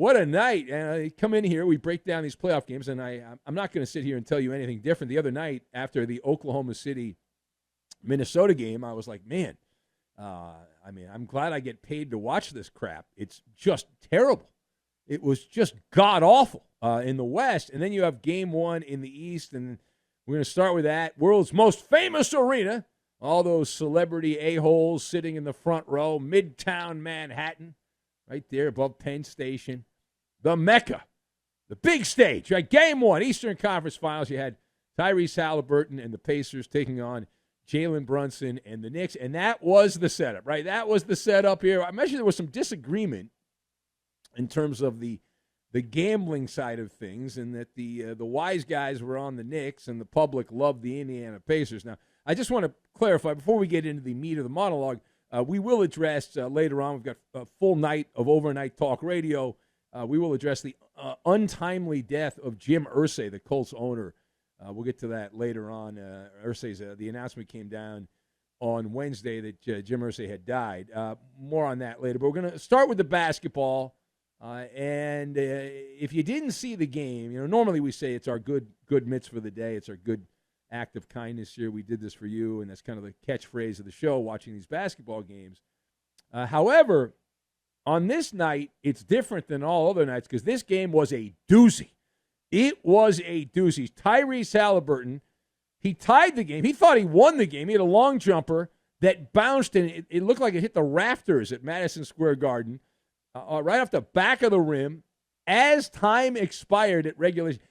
what a night. And I come in here, we break down these playoff games, and I'm not going to sit here and tell you anything different. The other night, after the Oklahoma City-Minnesota game, I was like, man, I'm glad I get paid to watch this crap. It's just terrible. It was just god-awful in the West. And then you have game one in the East, and we're going to start with that. World's most famous arena. All those celebrity a-holes sitting in the front row, Midtown Manhattan, right there above Penn Station. The Mecca, the big stage, right? Game one, Eastern Conference Finals. You had Tyrese Halliburton and the Pacers taking on Jalen Brunson and the Knicks, and that was the setup, right? That was the setup here. I mentioned there was some disagreement in terms of the gambling side of things, and that the wise guys were on the Knicks and the public loved the Indiana Pacers. Now, I just want to clarify, before we get into the meat of the monologue, we will address later on, we've got a full night of overnight talk radio. We will address the untimely death of Jim Irsay, the Colts owner. We'll get to that later on. Irsay's, the announcement came down on Wednesday that Jim Irsay had died. More on that later. But we're going to start with the basketball. And if you didn't see the game, normally we say it's our good mitzvah for the day. It's our good act of kindness here. We did this for you, and that's kind of the catchphrase of the show, watching these basketball games. However, on this night, it's different than all other nights because this game was a doozy. It was a doozy. Tyrese Halliburton, he tied the game. He thought he won the game. He had a long jumper that bounced, and it looked like it hit the rafters at Madison Square Garden, right off the back of the rim as time expired at regulation.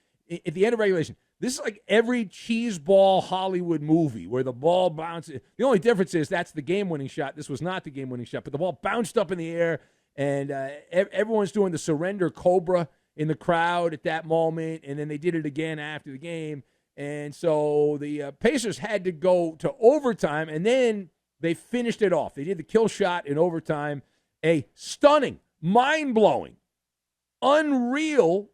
At the end of regulation. This is like every cheeseball Hollywood movie where the ball bounces. The only difference is that's the game-winning shot. This was not the game-winning shot, but the ball bounced up in the air, and everyone's doing the surrender cobra in the crowd at that moment, and then they did it again after the game. And so the Pacers had to go to overtime, and then they finished it off. They did the kill shot in overtime. A stunning, mind-blowing, unreal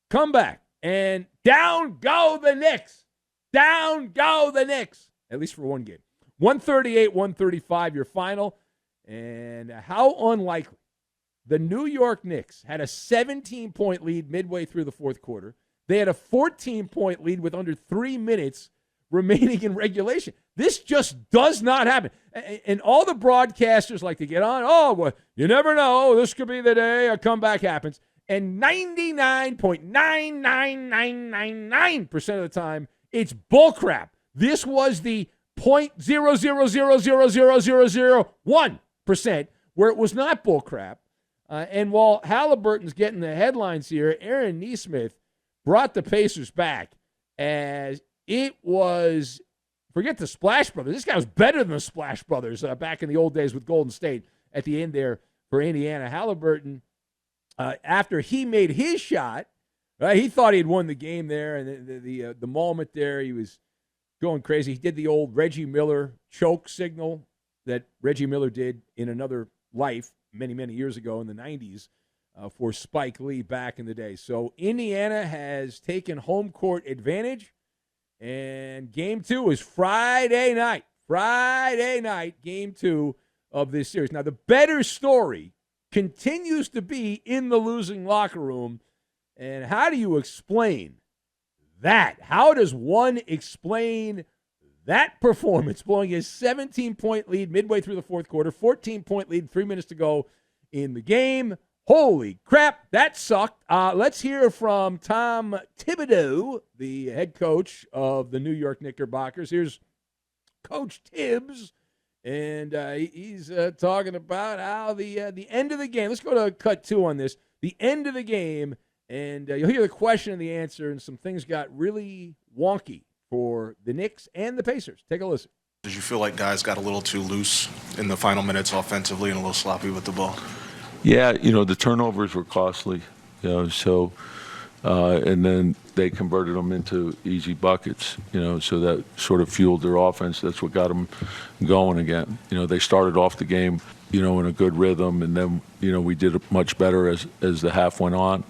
comeback. And down go the Knicks. Down go the Knicks. At least for one game. 138-135, your final. And how unlikely. The New York Knicks had a 17-point lead midway through the fourth quarter. They had a 14-point lead with under 3 minutes remaining in regulation. This just does not happen. And all the broadcasters like to get on, oh, well, you never know. This could be the day a comeback happens. And 99.99999% of the time, it's bullcrap. This was the 0.000000001% where it was not bullcrap. And while Halliburton's getting the headlines here, Aaron Nesmith brought the Pacers back as it was, forget the Splash Brothers. This guy was better than the Splash Brothers back in the old days with Golden State at the end there for Indiana. Halliburton, after he made his shot, right, he thought he had won the game there, and the moment there, he was going crazy. He did the old Reggie Miller choke signal that Reggie Miller did in another life many, many years ago in the 90s for Spike Lee back in the day. So Indiana has taken home court advantage, and game two is Friday night. Friday night, game two of this series. Now, the better story continues to be in the losing locker room. And how do you explain that? How does one explain that performance, blowing his 17-point lead midway through the fourth quarter, 14-point lead, 3 minutes to go in the game? Holy crap, that sucked. Let's hear from Tom Thibodeau, the head coach of the New York Knickerbockers. Here's Coach Tibbs. And he's talking about how the end of the game. Let's go to cut 2 on this. The end of the game, and you'll hear the question and the answer, and some things got really wonky for the Knicks and the Pacers. Take a listen. Did you feel like guys got a little too loose in the final minutes offensively and a little sloppy with the ball? Yeah, the turnovers were costly, so and then they converted them into easy buckets, so that sort of fueled their offense. That's what got them going again. They started off the game, in a good rhythm, and then, we did much better as the half went on.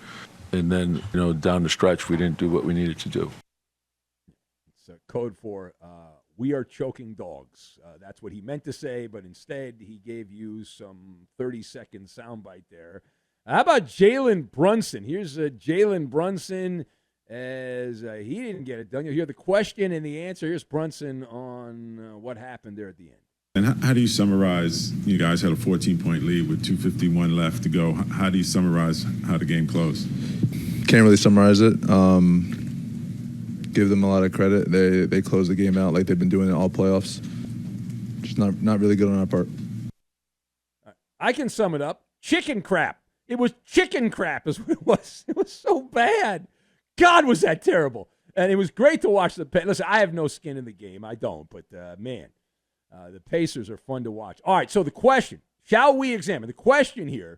And then, down the stretch, we didn't do what we needed to do. It's a code for we are choking dogs. That's what he meant to say, but instead he gave you some 30-second soundbite there. How about Jalen Brunson? Here's Jalen Brunson as he didn't get it done. You'll hear the question and the answer. Here's Brunson on what happened there at the end. And how do you summarize, you guys had a 14-point lead with 2:51 left to go. How do you summarize how the game closed? Can't really summarize it. Give them a lot of credit. They closed the game out like they've been doing it all playoffs. Just not really good on our part. I can sum it up. Chicken crap. It was chicken crap is what it was. It was so bad. God, was that terrible. And it was great to watch the – listen, I have no skin in the game. I don't. But, man, the Pacers are fun to watch. All right, so the question. Shall we examine? The question here,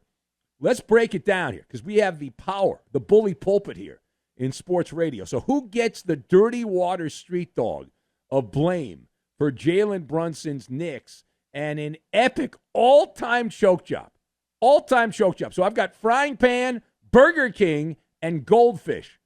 let's break it down here because we have the power, the bully pulpit here in sports radio. So who gets the dirty water street dog of blame for Jalen Brunson's Knicks and an epic all-time choke job? All-time choke job. So I've got Frying Pan, Burger King, and Goldfish.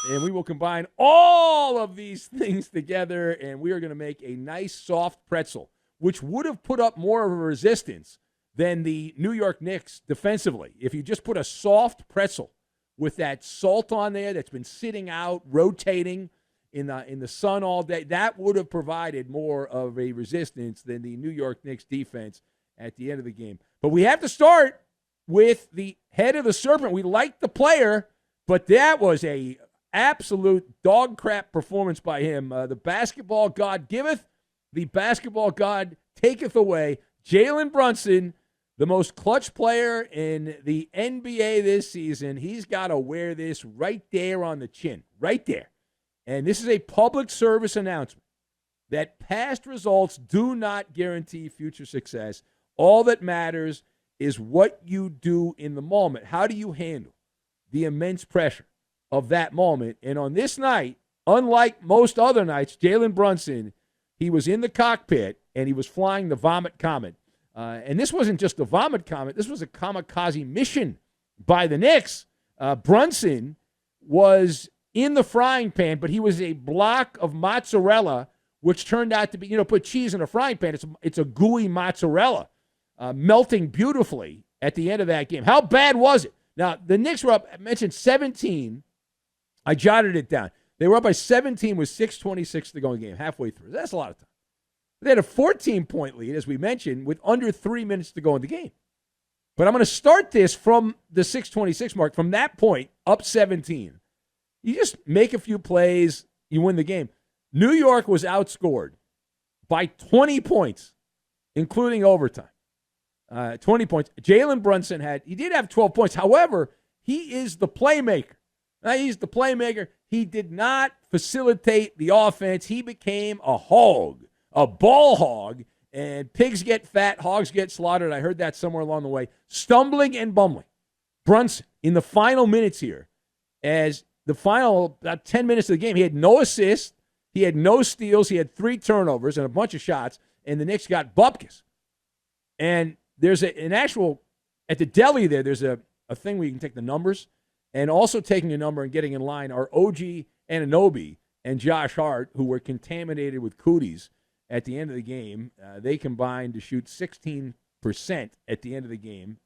And we will combine all of these things together, and we are going to make a nice soft pretzel, which would have put up more of a resistance than the New York Knicks defensively. If you just put a soft pretzel with that salt on there that's been sitting out, rotating in the sun all day, that would have provided more of a resistance than the New York Knicks defense at the end of the game. But we have to start with the head of the serpent. We like the player, but that was a absolute dog crap performance by him. The basketball god giveth, the basketball god taketh away. Jalen Brunson, the most clutch player in the NBA this season, he's got to wear this right there on the chin, right there. And this is a public service announcement that past results do not guarantee future success. All that matters is what you do in the moment. How do you handle the immense pressure of that moment? And on this night, unlike most other nights, Jalen Brunson, he was in the cockpit and he was flying the Vomit Comet. And this wasn't just the Vomit Comet. This was a kamikaze mission by the Knicks. Brunson was in the frying pan, but he was a block of mozzarella, which turned out to be, put cheese in a frying pan. It's a gooey mozzarella melting beautifully at the end of that game. How bad was it? Now, the Knicks were up, I mentioned 17. I jotted it down. They were up by 17 with 6:26 to go in the game, halfway through. That's a lot of time. They had a 14-point lead, as we mentioned, with under 3 minutes to go in the game. But I'm going to start this from the 6:26 mark. From that point, up 17. You just make a few plays, you win the game. New York was outscored by 20 points, including overtime. 20 points. Jalen Brunson did have 12 points. However, he is the playmaker. He's the playmaker. He did not facilitate the offense. He became a hog, a ball hog, and pigs get fat, hogs get slaughtered. I heard that somewhere along the way. Stumbling and bumbling. Brunson, in the final minutes here, as the final about 10 minutes of the game, he had no assists, he had no steals, he had 3 turnovers and a bunch of shots, and the Knicks got bupkis. And there's an actual, at the deli there's a thing where you can take the numbers, and also taking a number and getting in line are OG Anunoby and Josh Hart, who were contaminated with cooties at the end of the game. They combined to shoot 16% at the end of the game.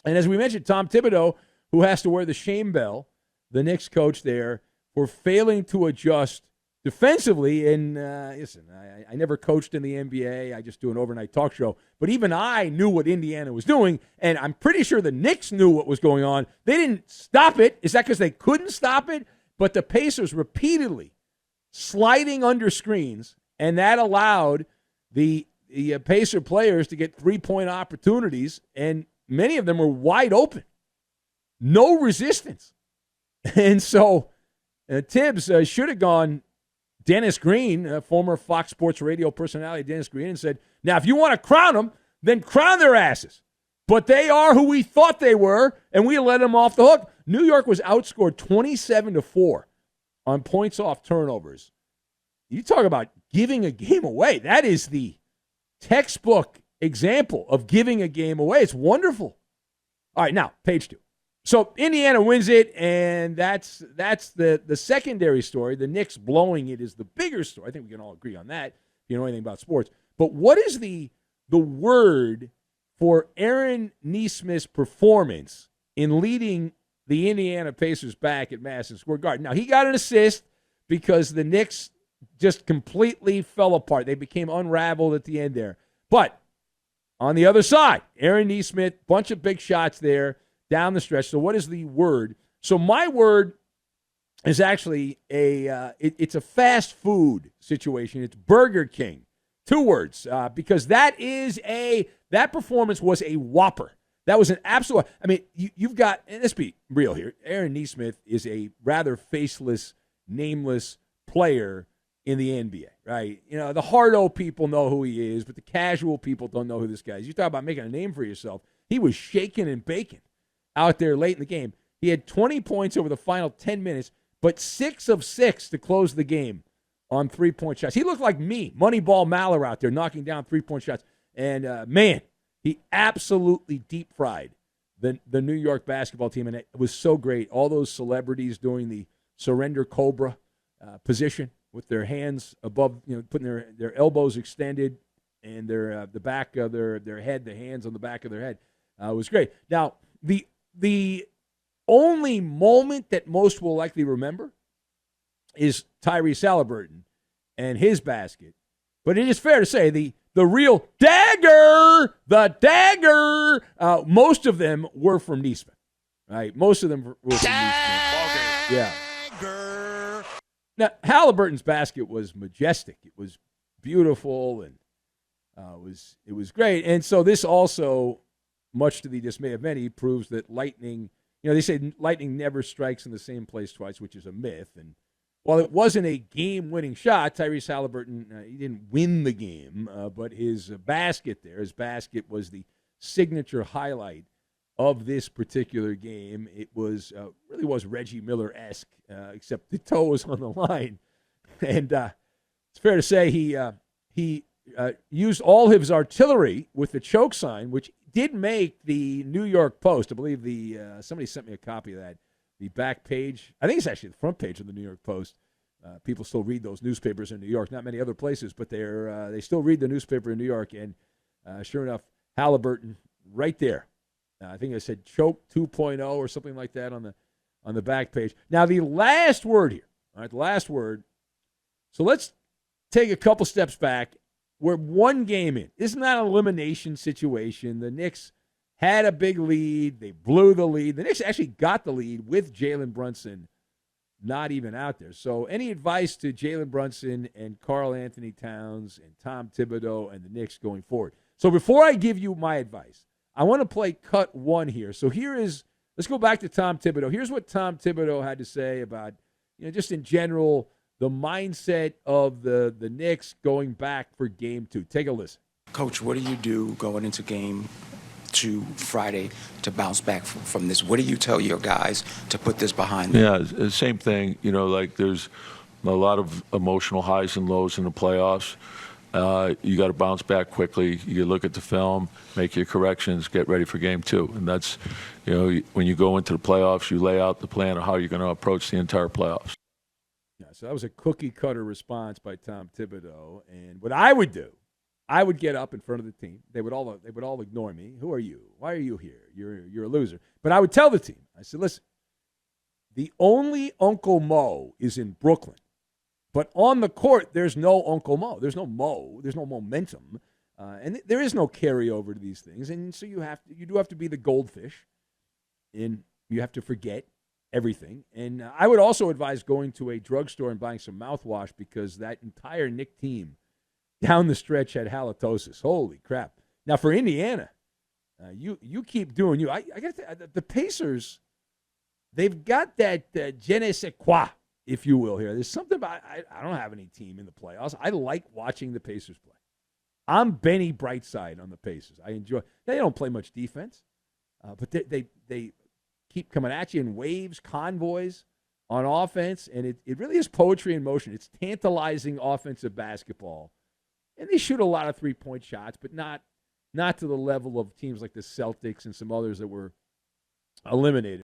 And as we mentioned, Tom Thibodeau, who has to wear the shame bell, the Knicks coach there, for failing to adjust defensively. And listen, I never coached in the NBA. I just do an overnight talk show. But even I knew what Indiana was doing, and I'm pretty sure the Knicks knew what was going on. They didn't stop it. Is that because they couldn't stop it? But the Pacers repeatedly sliding under screens, and that allowed the Pacer players to get three-point opportunities, and many of them were wide open. No resistance. And so Tibbs should have gone Dennis Green, former Fox Sports radio personality Dennis Green, and said, now, if you want to crown them, then crown their asses. But they are who we thought they were, and we let them off the hook. New York was outscored 27-4 on points off turnovers. You talk about giving a game away. That is the textbook example of giving a game away. It's wonderful. All right, now, page 2. So Indiana wins it, and that's the secondary story. The Knicks blowing it is the bigger story. I think we can all agree on that if you know anything about sports. But what is the word for Aaron Nesmith's performance in leading the Indiana Pacers back at Madison Square Garden. Now, he got an assist because the Knicks just completely fell apart. They became unraveled at the end there. But on the other side, Aaron Nesmith, bunch of big shots there down the stretch. So what is the word? So my word is actually it's a fast food situation. It's Burger King. 2 words, because that performance was a whopper. That was an absolute. I mean, you've got, and let's be real here. Aaron Nesmith is a rather faceless, nameless player in the NBA, right? You know, the hard-o people know who he is, but the casual people don't know who this guy is. You talk about making a name for yourself. He was shaking and baking out there late in the game. He had 20 points over the final 10 minutes, but 6 of 6 to close the game on 3-point shots. He looked like me, Moneyball MALLER out there knocking down 3-point shots. And, man, he absolutely deep-fried the New York basketball team, and it was so great. All those celebrities doing the surrender cobra position with their hands above, putting their elbows extended and the back of their head, the hands on the back of their head. Was great. Now, the only moment that most will likely remember is Tyrese Halliburton and his basket. But it is fair to say the real dagger, most of them were from Nesmith, right? Most of them were from Nesmith. Yeah. Now, Halliburton's basket was majestic. It was beautiful, and it was great. And so this also, much to the dismay of many, proves that lightning, they say lightning never strikes in the same place twice, which is a myth. And while it wasn't a game-winning shot, Tyrese Halliburton, he didn't win the game, but his basket was the signature highlight of this particular game. It was really was Reggie Miller-esque, except the toe was on the line. And it's fair to say he used all his artillery with the choke sign, which did make the New York Post. I believe somebody sent me a copy of that. The back page, I think it's actually the front page of the New York Post. People still read those newspapers in New York, not many other places, but they still read the newspaper in New York. And sure enough, Halliburton right there. I think it said choke 2.0 or something like that on the back page. Now, the last word here, all right, the last word. So let's take a couple steps back. We're one game in. This is not an elimination situation. The Knicks had a big lead. They blew the lead. The Knicks actually got the lead with Jalen Brunson not even out there. So any advice to Jalen Brunson and Karl Anthony Towns and Tom Thibodeau and the Knicks going forward? So before I give you my advice, I want to play cut 1 here. So let's go back to Tom Thibodeau. Here's what Tom Thibodeau had to say about, just in general, the mindset of the Knicks going back for Game 2. Take a listen. Coach, what do you do going into Game 2 Friday to bounce back from this? What do you tell your guys to put this behind them? Yeah, the same thing. Like there's a lot of emotional highs and lows in the playoffs. You got to bounce back quickly. You look at the film, make your corrections, get ready for Game 2. And that's, when you go into the playoffs, you lay out the plan of how you're going to approach the entire playoffs. Yeah, so that was a cookie-cutter response by Tom Thibodeau. And what I would do, I would get up in front of the team. They would all ignore me. Who are you? Why are you here? You're a loser. But I would tell the team. I said, listen, the only Uncle Mo is in Brooklyn. But on the court, there's no Uncle Mo. There's no Mo. There's no momentum. And there is no carryover to these things. And so you do have to be the goldfish. And you have to forget everything. And I would also advise going to a drugstore and buying some mouthwash because that entire Knick team down the stretch had halitosis. Holy crap. Now, for Indiana, you keep doing you. I got the Pacers, they've got that je ne sais quoi, if you will, here. There's something about I don't have any team in the playoffs. I like watching the Pacers play. I'm Benny Brightside on the Pacers. I enjoy. They don't play much defense, but they keep coming at you in waves, convoys on offense, and it really is poetry in motion. It's tantalizing offensive basketball. And they shoot a lot of three-point shots, but not to the level of teams like the Celtics and some others that were eliminated.